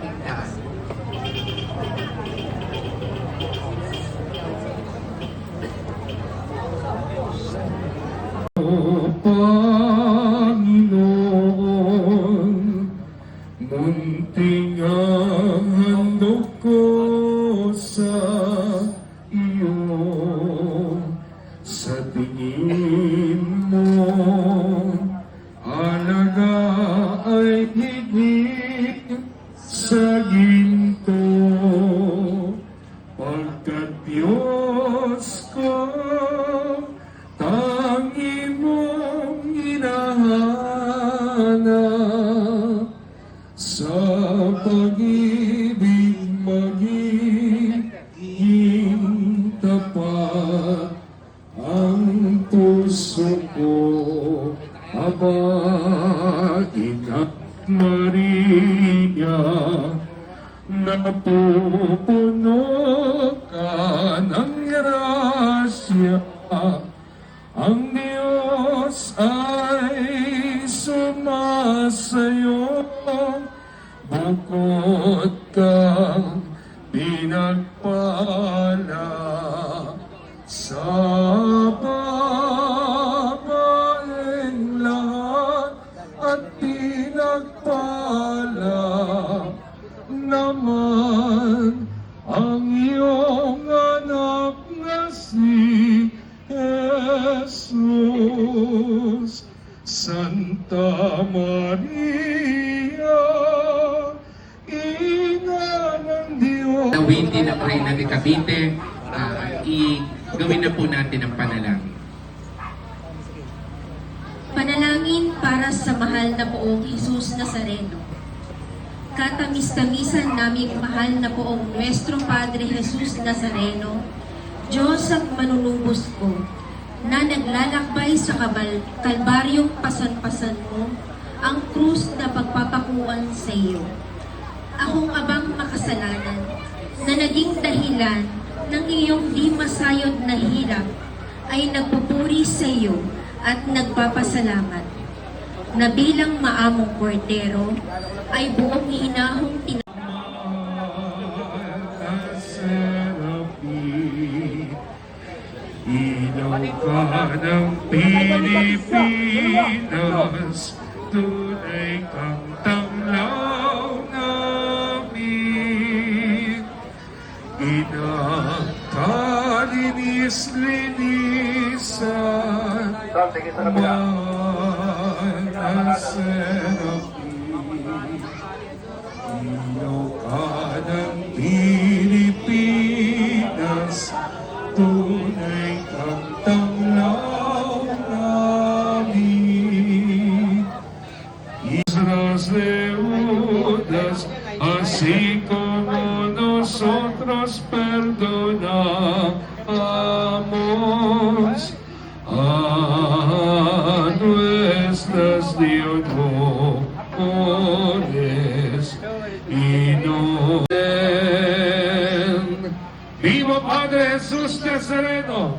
kaligtasan. Panginoon, munting ang handog ko sa iyo. Sa tingin mo, alaga ay higit sa ginto. Pagkat Diyos ko, tangi mong hinahanap, sa pag-ibig magiging tapat ang puso ko. Aba, Ika't Maria, napupuno ka ng grasya. Ang Diyos ay sumasayo, bukod kang pinagpala. Sa babaeng lahat at pinagpala naman ang iyong anak na si Jesus. Santa Maria, Ina ng Diyos. Gawin din ang Reyna de Cavite, gawin na po natin ang panalangin. Panalangin para sa mahal na poong Jesus Nazareno. Katamis-tamisan naming mahal na poong Nuestro Padre Jesus Nazareno, Diyos at manunubos ko, na naglalakbay sa kalbaryong pasan-pasan mo, ang krus na pagpapakuan sa iyo. Akong abang makasalanan, na naging dahilan ng iyong di masayod na hirap, ay nagpupuri sa iyo at nagpapasalamat, na bilang maamong kordero, ay buong hinahong Ilaw ka ng Pilipinas, tunay kang tanglaw namin. Ina kalinis-linisan, mahal na Serapi. Ilaw ka ng Pilipinas, tunay kang tanglaw namin. Isras Leudas, así como nosotros perdonamos a nuestras deudoras y no. ¡Viva Padre Jesús Nazareno!